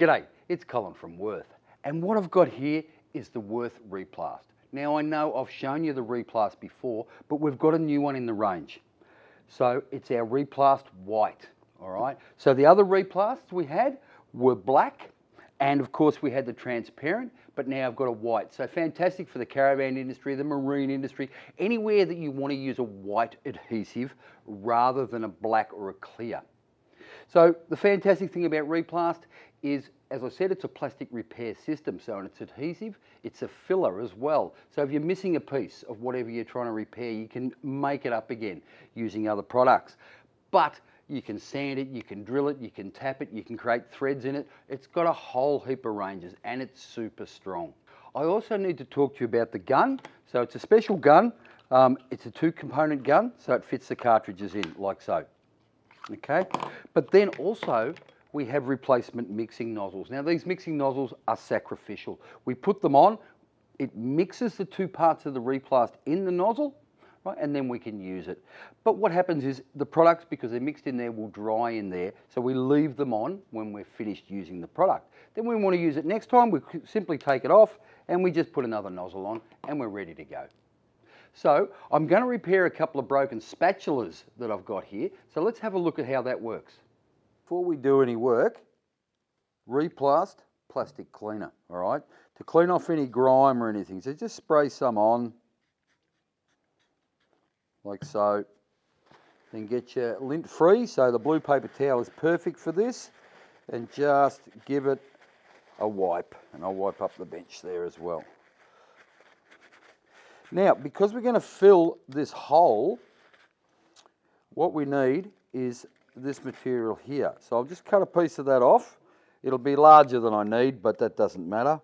G'day, it's Colin from Wurth, and what I've got here is the Wurth REPLAST. Now I know I've shown you the REPLAST before, but we've got a new one in the range. So it's our REPLAST White, all right? So the other REPLASTs we had were black, and of course we had the transparent, but now I've got a white. So fantastic for the caravan industry, the marine industry, anywhere that you want to use a white adhesive rather than a black or a clear. So the fantastic thing about REPLAST is, as I said, it's a plastic repair system. So it's adhesive, it's a filler as well. So if you're missing a piece of whatever you're trying to repair, you can make it up again using other products. But you can sand it, you can drill it, you can tap it, you can create threads in it. It's got a whole heap of ranges and it's super strong. I also need to talk to you about the gun. So it's a special gun. It's a 2-component gun, so it fits the cartridges in like so. Okay, but then also we have replacement mixing nozzles. Now these mixing nozzles are sacrificial. We put them on, it mixes the two parts of the REPLAST in the nozzle, right, and then we can use it. But what happens is the products, because they're mixed in there, will dry in there, so we leave them on when we're finished using the product. Then when we want to use it next time, we simply take it off and we just put another nozzle on and we're ready to go. So I'm going to repair a couple of broken spatulas that I've got here. So let's have a look at how that works. Before we do any work, REPLAST plastic cleaner, all right? To clean off any grime or anything. So just spray some on, like so. Then get your lint free, so the blue paper towel is perfect for this. And just give it a wipe. And I'll wipe up the bench there as well. Now, because we're going to fill this hole, what we need is this material here. So I'll just cut a piece of that off. It'll be larger than I need, but that doesn't matter.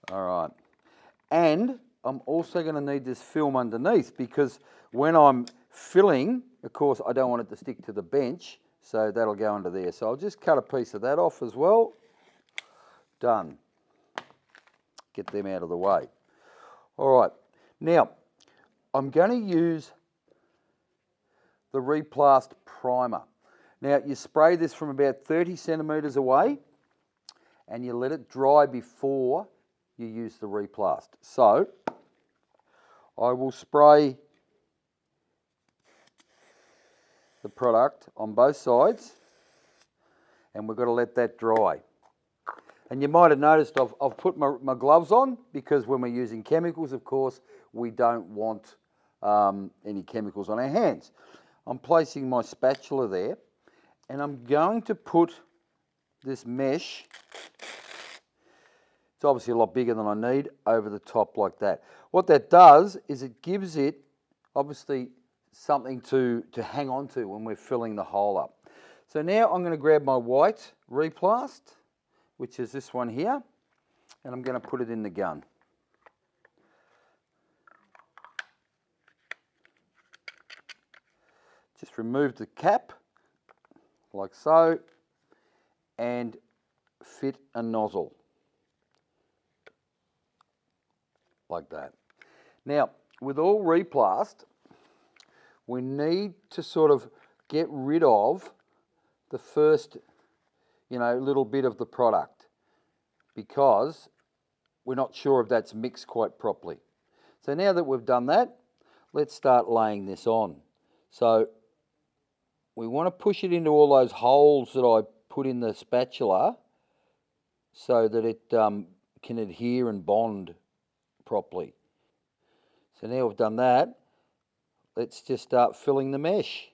All right. And I'm also going to need this film underneath, because when I'm filling, of course, I don't want it to stick to the bench, so that'll go under there. So I'll just cut a piece of that off as well. Done. Get them out of the way. All right. Now, I'm going to use the REPLAST primer. Now, you spray this from about 30 centimetres away and you let it dry before you use the REPLAST. So, I will spray the product on both sides and we've got to let that dry. And you might have noticed I've put my gloves on, because when we're using chemicals, of course, we don't want any chemicals on our hands. I'm placing my spatula there, and I'm going to put this mesh, it's obviously a lot bigger than I need, over the top like that. What that does is it gives it, obviously, something to hang on to when we're filling the hole up. So now I'm going to grab my white REPLAST, which is this one here, and I'm going to put it in the gun. Just remove the cap, like so, and fit a nozzle, like that. Now, with all REPLAST, we need to sort of get rid of the first little bit of the product, because we're not sure if that's mixed quite properly. So now that we've done that, let's start laying this on. So we want to push it into all those holes that I put in the spatula so that it can adhere and bond properly. So now we've done that, let's just start filling the mesh.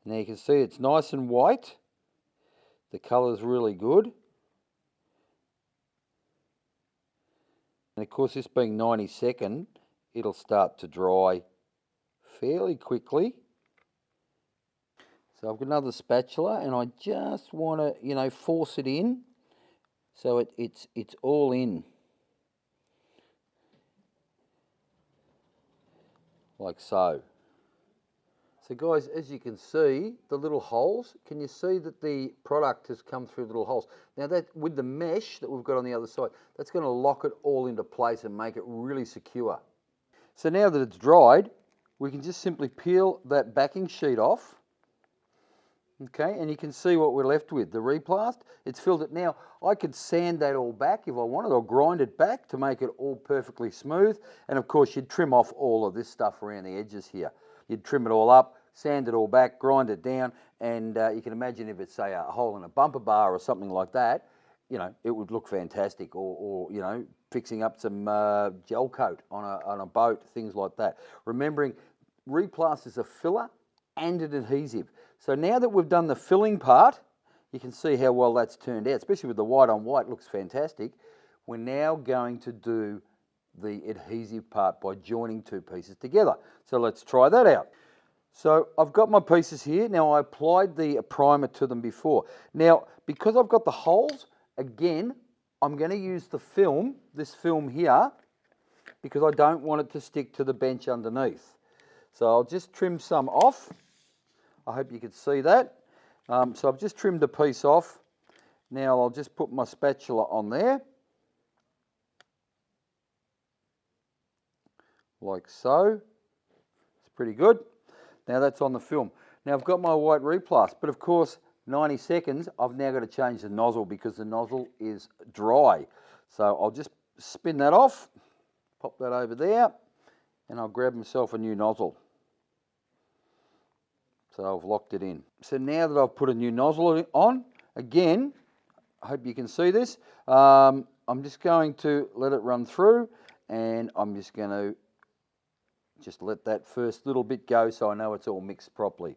Now you can see it's nice and white. The colour's really good. And of course, this being 92nd, it'll start to dry fairly quickly. So I've got another spatula and I just want to, force it in so it's all in. Like so. So guys, as you can see, the little holes, can you see that the product has come through the little holes? Now that, with the mesh that we've got on the other side, that's going to lock it all into place and make it really secure. So now that it's dried, we can just simply peel that backing sheet off. Okay, and you can see what we're left with, the replast. It's filled it. Now, I could sand that all back if I wanted, or grind it back to make it all perfectly smooth. And of course, you'd trim off all of this stuff around the edges here. You'd trim it all up, sand it all back, grind it down, and you can imagine if it's, say, a hole in a bumper bar or something like that, you know, it would look fantastic. Or you know, fixing up some gel coat on a boat, things like that. Remembering, replast is a filler and an adhesive. So now that we've done the filling part, you can see how well that's turned out, especially with the white on white, looks fantastic. We're now going to do the adhesive part by joining two pieces together. So let's try that out. So I've got my pieces here. Now I applied the primer to them before. Now, because I've got the holes, again, I'm going to use the film, this film here, because I don't want it to stick to the bench underneath. So I'll just trim some off. I hope you can see that. So I've just trimmed a piece off. Now I'll just put my spatula on there, like so. It's pretty good. Now that's on the film. Now I've got my white replast, but of course 90 seconds I've now got to change the nozzle because the nozzle is dry. So I'll just spin that off, pop that over there, and I'll grab myself a new nozzle. So I've locked it in. So now that I've put a new nozzle on, again, I hope you can see this, I'm just going to let it run through, and I'm just going to just let that first little bit go so I know it's all mixed properly.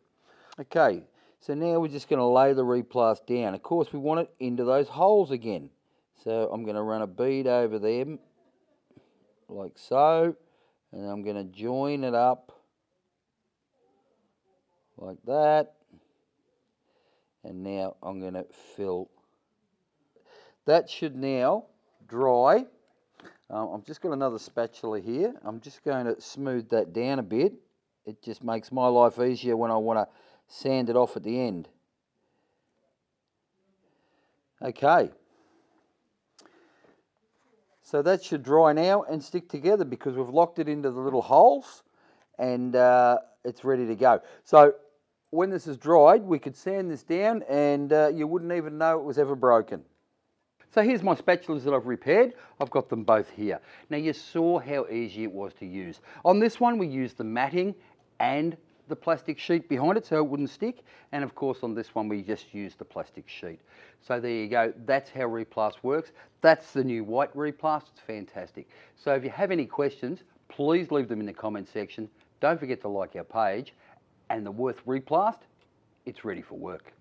Okay, so now we're just going to lay the replast down. Of course, we want it into those holes again. So I'm going to run a bead over them, like so, and I'm going to join it up like that, and now I'm going to fill. That should now dry. I've just got another spatula here. I'm just going to smooth that down a bit. It just makes my life easier when I want to sand it off at the end. Okay. So that should dry now and stick together because we've locked it into the little holes, and it's ready to go. So when this is dried, we could sand this down and you wouldn't even know it was ever broken. So here's my spatulas that I've repaired. I've got them both here. Now you saw how easy it was to use. On this one we used the matting and the plastic sheet behind it so it wouldn't stick, and of course on this one we just used the plastic sheet. So there you go, that's how Replast works. That's the new white Replast. It's fantastic. So if you have any questions, please leave them in the comment section. Don't forget to like our page, and the Wurth Replast, it's ready for work.